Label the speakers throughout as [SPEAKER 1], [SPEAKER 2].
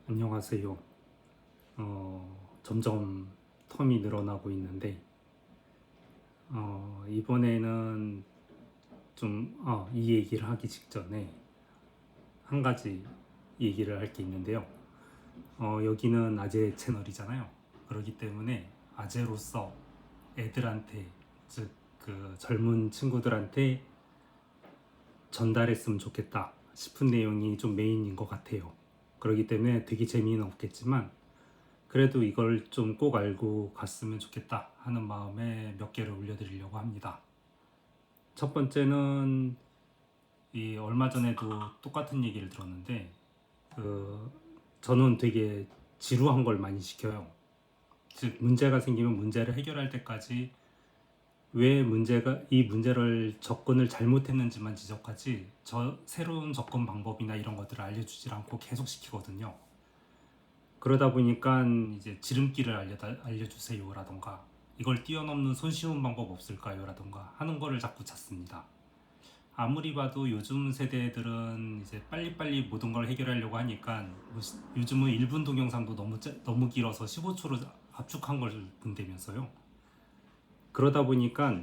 [SPEAKER 1] 안녕하세요. 점점 텀이 늘어나고 있는데 이번에는 좀 이 얘기를 하기 직전에 한 가지 얘기를 할 게 있는데요. 여기는 아재 채널이잖아요. 그렇기 때문에 아재로서 애들한테, 즉 그 젊은 친구들한테 전달했으면 좋겠다 싶은 내용이 좀 메인인 것 같아요. 그렇기 때문에 되게 재미는 없겠지만 그래도 이걸 좀 꼭 알고 갔으면 좋겠다 하는 마음에 몇 개를 올려드리려고 합니다. 첫 번째는 이 얼마 전에도 똑같은 얘기를 들었는데 그 저는 되게 지루한 걸 많이 시켜요. 즉 문제가 생기면 문제를 해결할 때까지 왜 문제가 이 문제를 접근을 잘못했는지만 지적하지 새로운 접근 방법이나 이런 것들을 알려주질 않고 계속 시키거든요. 그러다 보니까 이제 지름길을 알려주세요라던가 이걸 뛰어넘는 손쉬운 방법 없을까요라던가 하는 거를 자꾸 찾습니다. 아무리 봐도 요즘 세대들은 이제 빨리빨리 모든 걸 해결하려고 하니까 요즘은 1분 동영상도 너무 길어서 15초로 압축한 걸 본다면서요. 그러다 보니까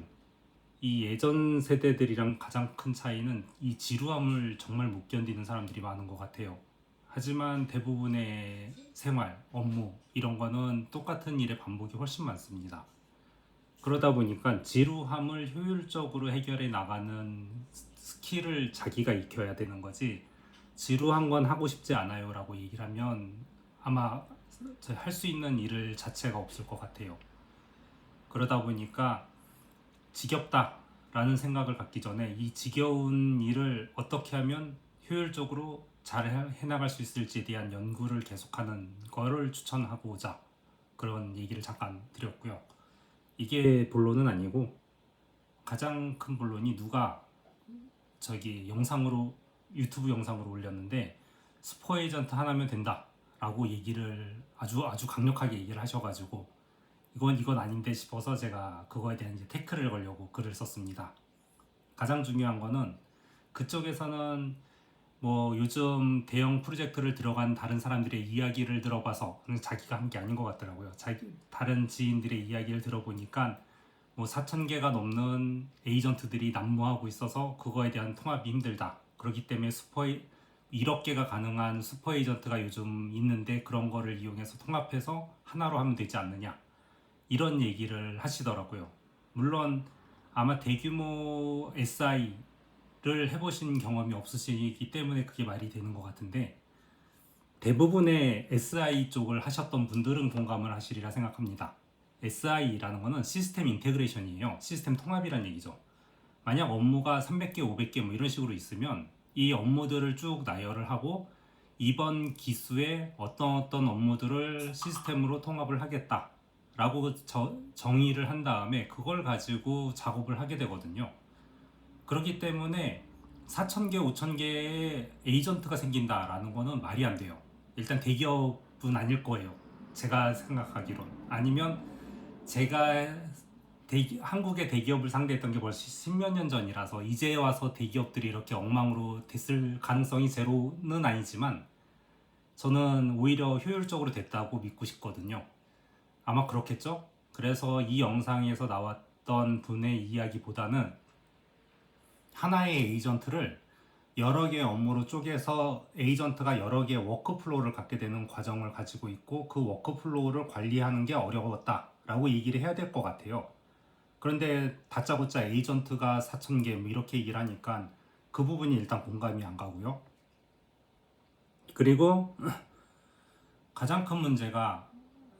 [SPEAKER 1] 이 예전 세대들이랑 가장 큰 차이는 이 지루함을 정말 못 견디는 사람들이 많은 것 같아요. 하지만 대부분의 생활, 업무 이런 거는 똑같은 일의 반복이 훨씬 많습니다. 그러다 보니까 지루함을 효율적으로 해결해 나가는 스킬을 자기가 익혀야 되는 거지, 지루한 건 하고 싶지 않아요 라고 얘기를 하면 아마 할 수 있는 일을 자체가 없을 것 같아요. 그러다 보니까 지겹다 라는 생각을 갖기 전에 이 지겨운 일을 어떻게 하면 효율적으로 잘 해나갈 수 있을지에 대한 연구를 계속하는 거를 추천하고자 그런 얘기를 잠깐 드렸고요. 이게 본론은 아니고 가장 큰 본론이 누가 저기 유튜브 영상으로 올렸는데 스포 에이전트 하나면 된다 라고 얘기를 아주 강력하게 얘기를 하셔가지고 이건 아닌데 싶어서 제가 그거에 대한 이제 태클을 걸려고 글을 썼습니다. 가장 중요한 거는 그쪽에서는 뭐 요즘 대형 프로젝트를 들어간 다른 사람들의 이야기를 들어봐서 자기가 한 게 아닌 것 같더라고요. 다른 지인들의 이야기를 들어보니까 뭐 4,000개가 넘는 에이전트들이 난무하고 있어서 그거에 대한 통합이 힘들다. 그렇기 때문에 1억 개가 가능한 슈퍼 에이전트가 요즘 있는데 그런 거를 이용해서 통합해서 하나로 하면 되지 않느냐. 이런 얘기를 하시더라고요. 물론 아마 대규모 SI를 해보신 경험이 없으시기 때문에 그게 말이 되는 것 같은데 대부분의 SI 쪽을 하셨던 분들은 공감을 하시리라 생각합니다. SI라는 거는 시스템 인테그레이션이에요. 시스템 통합이란 얘기죠. 만약 업무가 300개, 500개 뭐 이런 식으로 있으면 이 업무들을 쭉 나열을 하고 이번 기수에 어떤 업무들을 시스템으로 통합을 하겠다 라고 정의를 한 다음에 그걸 가지고 작업을 하게 되거든요. 그렇기 때문에 4,000개, 5,000개의 에이전트가 생긴다라는 거는 말이 안 돼요. 일단 대기업은 아닐 거예요. 제가 생각하기론. 아니면 제가 한국의 대기업을 상대했던 게 벌써 10몇 년 전이라서 이제 와서 대기업들이 이렇게 엉망으로 됐을 가능성이 제로는 아니지만 저는 오히려 효율적으로 됐다고 믿고 싶거든요. 아마 그렇겠죠? 그래서 이 영상에서 나왔던 분의 이야기보다는 하나의 에이전트를 여러 개의 업무로 쪼개서 에이전트가 여러 개의 워크플로우를 갖게 되는 과정을 가지고 있고 그 워크플로우를 관리하는 게 어려웠다라고 얘기를 해야 될 것 같아요. 그런데 다짜고짜 에이전트가 4,000개 뭐 이렇게 얘기를 하니까 그 부분이 일단 공감이 안 가고요. 그리고 가장 큰 문제가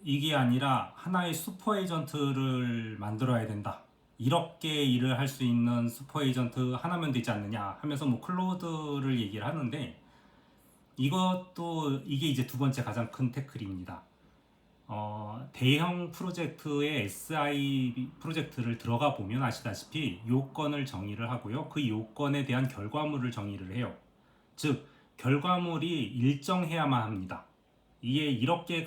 [SPEAKER 1] 이게 아니라 하나의 슈퍼 에이전트를 만들어야 된다. 이렇게 일을 할 수 있는 슈퍼 에이전트 하나면 되지 않느냐 하면서 뭐 클로드를 얘기를 하는데 이게 이제 두 번째 가장 큰 태클입니다. 대형 프로젝트의 SI 프로젝트를 들어가 보면 아시다시피 요건을 정의를 하고요. 그 요건에 대한 결과물을 정의를 해요. 즉 결과물이 일정해야만 합니다. 이게 이렇게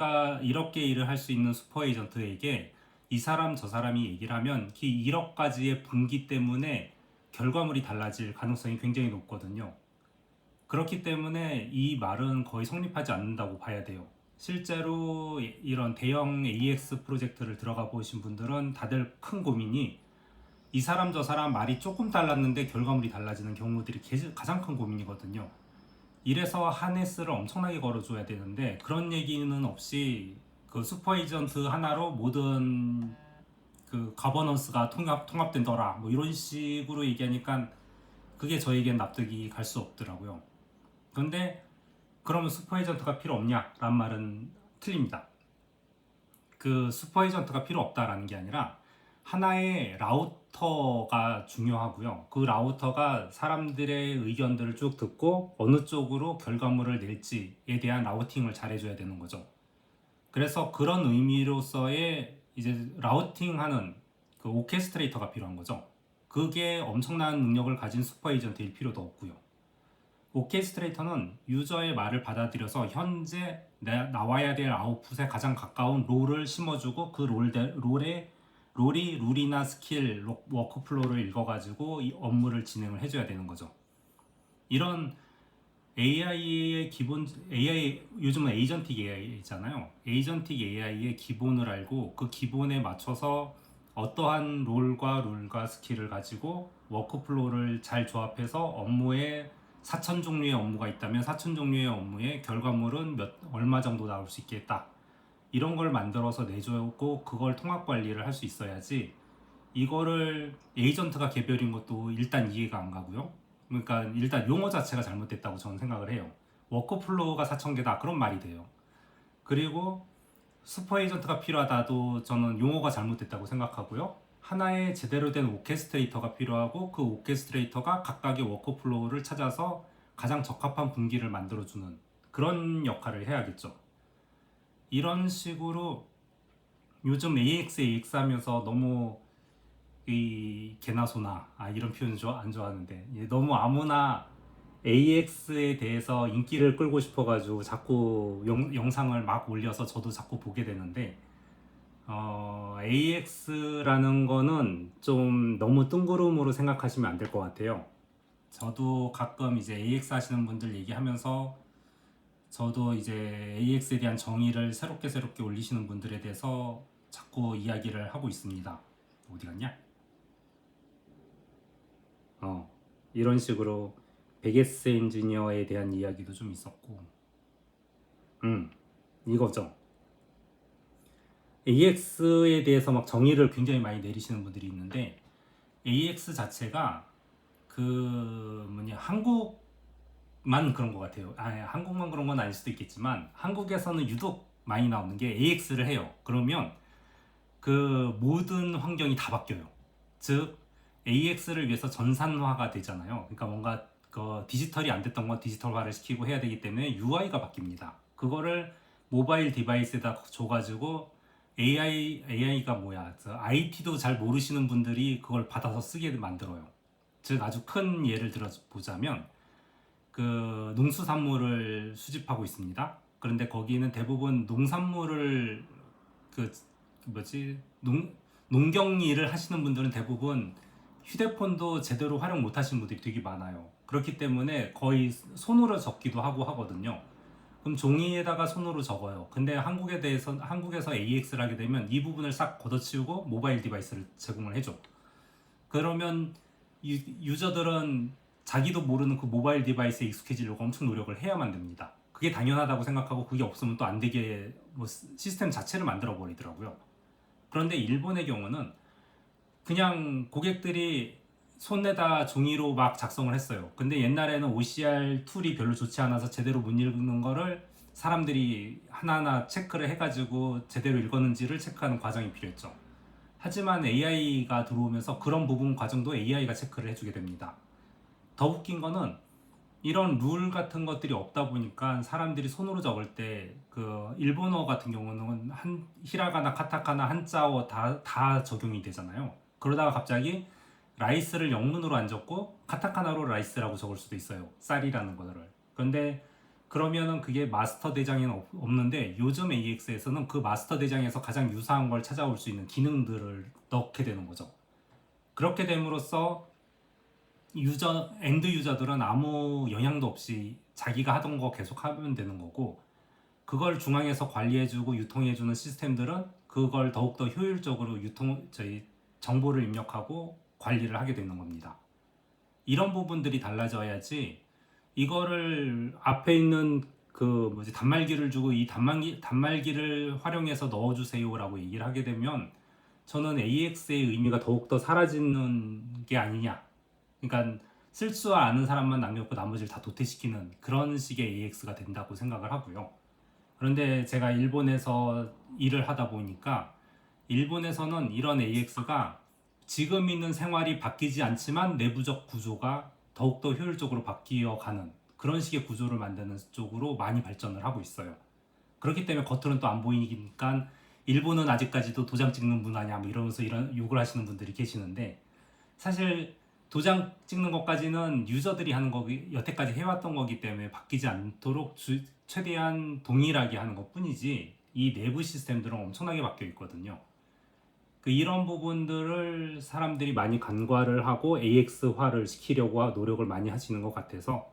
[SPEAKER 1] 일을 할 수 있는 슈퍼 에이전트에게 이 사람 저 사람이 얘기를 하면 그 1억까지의 분기 때문에 결과물이 달라질 가능성이 굉장히 높거든요. 그렇기 때문에 이 말은 거의 성립하지 않는다고 봐야 돼요. 실제로 이런 대형 AX 프로젝트를 들어가 보신 분들은 다들 큰 고민이 이 사람 저 사람 말이 조금 달랐는데 결과물이 달라지는 경우들이 가장 큰 고민이거든요. 이래서 하네스를 엄청나게 걸어줘야 되는데 그런 얘기는 없이 그 슈퍼 에이전트 하나로 모든 그 가버넌스가 통합된더라 뭐 이런 식으로 얘기하니까 그게 저에겐 납득이 갈 수 없더라고요. 그런데 그러면 슈퍼 에이전트가 필요 없냐? 라는 말은 틀립니다. 그 슈퍼 에이전트가 필요 없다라는 게 아니라 하나의 라우터가 중요하고요. 그 라우터가 사람들의 의견들을 쭉 듣고 어느 쪽으로 결과물을 낼지에 대한 라우팅을 잘해줘야 되는 거죠. 그래서 그런 의미로서의 이제 라우팅하는 그 오케스트레이터가 필요한 거죠. 그게 엄청난 능력을 가진 슈퍼 에이전트일 필요도 없고요. 오케스트레이터는 유저의 말을 받아들여서 현재 나와야 될 아웃풋에 가장 가까운 롤을 심어주고 그 롤이 룰이나 스킬, 워크플로우를 읽어가지고 이 업무를 진행을 해줘야 되는 거죠. 이런 AI의 기본, AI, 요즘은 에이전틱 AI잖아요. 에이전틱 AI의 기본을 알고 그 기본에 맞춰서 어떠한 롤과 스킬을 가지고 워크플로우를 잘 조합해서 업무에 4천 종류의 업무가 있다면 4천 종류의 업무의 결과물은 얼마 정도 나올 수 있겠다. 이런 걸 만들어서 내주고 그걸 통합 관리를 할 수 있어야지 이거를 에이전트가 개별인 것도 일단 이해가 안 가고요. 그러니까 일단 용어 자체가 잘못됐다고 저는 생각을 해요. 워크플로우가 4,000개다 그런 말이 돼요. 그리고 슈퍼 에이전트가 필요하다도 저는 용어가 잘못됐다고 생각하고요. 하나의 제대로 된 오케스트레이터가 필요하고 그 오케스트레이터가 각각의 워크플로우를 찾아서 가장 적합한 분기를 만들어주는 그런 역할을 해야겠죠. 이런 식으로 요즘 AX 하면서 너무 이 개나 소나 이런 표현 안 좋아하는데 너무 아무나 AX에 대해서 인기를 끌고 싶어가지고 자꾸 영상을 막 올려서 저도 자꾸 보게 되는데 AX라는 거는 좀 너무 뜬구름으로 생각하시면 안 될 것 같아요. 저도 가끔 이제 AX 하시는 분들 얘기하면서 저도 이제 AX에 대한 정의를 새롭게 올리시는 분들에 대해서 자꾸 이야기를 하고 있습니다. 어디 갔냐? 이런 식으로 베게스 엔지니어에 대한 이야기도 좀 있었고 이거죠. AX에 대해서 막 정의를 굉장히 많이 내리시는 분들이 있는데 AX 자체가 한국만 그런 것 같아요. 한국만 그런 건 아닐 수도 있겠지만 한국에서는 유독 많이 나오는 게 AX를 해요. 그러면 그 모든 환경이 다 바뀌어요. 즉 AX를 위해서 전산화가 되잖아요. 그러니까 뭔가 그 디지털이 안 됐던 건 디지털화를 시키고 해야 되기 때문에 UI가 바뀝니다. 그거를 모바일 디바이스에다 줘가지고 AI가 뭐야? IT도 잘 모르시는 분들이 그걸 받아서 쓰게 만들어요. 즉 아주 큰 예를 들어 보자면 그 농수산물을 수집하고 있습니다. 그런데 거기는 대부분 농산물을 그 뭐지 농경 일을 하시는 분들은 대부분 휴대폰도 제대로 활용 못 하시는 분들이 되게 많아요. 그렇기 때문에 거의 손으로 적기도 하고 하거든요. 그럼 종이에다가 손으로 적어요. 근데 한국에서 AX를 하게 되면 이 부분을 싹 걷어치우고 모바일 디바이스를 제공을 해줘. 그러면 유저들은 자기도 모르는 그 모바일 디바이스에 익숙해지려고 엄청 노력을 해야만 됩니다. 그게 당연하다고 생각하고 그게 없으면 또 안 되게 시스템 자체를 만들어 버리더라고요. 그런데 일본의 경우는 그냥 고객들이 손에다 종이로 막 작성을 했어요. 근데 옛날에는 OCR 툴이 별로 좋지 않아서 제대로 못 읽는 거를 사람들이 하나하나 체크를 해가지고 제대로 읽었는지를 체크하는 과정이 필요했죠. 하지만 AI가 들어오면서 그런 부분 과정도 AI가 체크를 해주게 됩니다. 더 웃긴 거는 이런 룰 같은 것들이 없다 보니까 사람들이 손으로 적을 때 그 일본어 같은 경우는 히라가나 카타카나 한자어 다 적용이 되잖아요. 그러다가 갑자기 라이스를 영문으로 안 적고 카타카나로 라이스라고 적을 수도 있어요. 쌀이라는 거를. 그런데 그러면은 그게 마스터 대장에는 없는데 요즘 AX에서는 그 마스터 대장에서 가장 유사한 걸 찾아올 수 있는 기능들을 넣게 되는 거죠. 그렇게 됨으로써 엔드 유저들은 아무 영향도 없이 자기가 하던 거 계속 하면 되는 거고, 그걸 중앙에서 관리해주고 유통해주는 시스템들은 그걸 더욱더 효율적으로 저희 정보를 입력하고 관리를 하게 되는 겁니다. 이런 부분들이 달라져야지, 이거를 앞에 있는 단말기를 주고 이 단말기를 활용해서 넣어주세요라고 얘기를 하게 되면 저는 AX의 의미가 더욱더 사라지는 게 아니냐. 그러니까 쓸 줄 아는 사람만 남겨놓고 나머지를 다 도태시키는 그런 식의 AX가 된다고 생각을 하고요. 그런데 제가 일본에서 일을 하다 보니까 일본에서는 이런 AX가 지금 있는 생활이 바뀌지 않지만 내부적 구조가 더욱더 효율적으로 바뀌어가는 그런 식의 구조를 만드는 쪽으로 많이 발전을 하고 있어요. 그렇기 때문에 겉으로는 또 안 보이니까 일본은 아직까지도 도장 찍는 문화냐 뭐 이러면서 이런 욕을 하시는 분들이 계시는데, 사실 도장 찍는 것까지는 유저들이 하는 거기, 여태까지 해왔던 거기 때문에 바뀌지 않도록 최대한 동일하게 하는 것 뿐이지, 이 내부 시스템들은 엄청나게 바뀌어 있거든요. 이런 부분들을 사람들이 많이 간과를 하고 AX화를 시키려고 노력을 많이 하시는 것 같아서,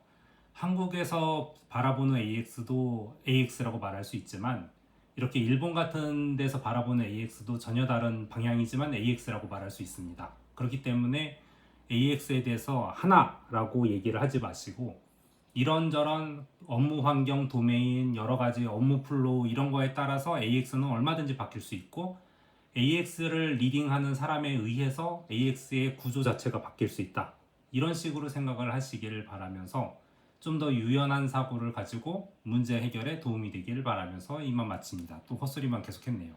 [SPEAKER 1] 한국에서 바라보는 AX도 AX라고 말할 수 있지만 이렇게 일본 같은 데서 바라보는 AX도 전혀 다른 방향이지만 AX라고 말할 수 있습니다. 그렇기 때문에 AX에 대해서 하나라고 얘기를 하지 마시고, 이런저런 업무 환경, 도메인, 여러 가지 업무 플로우 이런 거에 따라서 AX는 얼마든지 바뀔 수 있고, AX를 리딩하는 사람에 의해서 AX의 구조 자체가 바뀔 수 있다. 이런 식으로 생각을 하시길 바라면서, 좀 더 유연한 사고를 가지고 문제 해결에 도움이 되길 바라면서 이만 마칩니다. 또 헛소리만 계속했네요.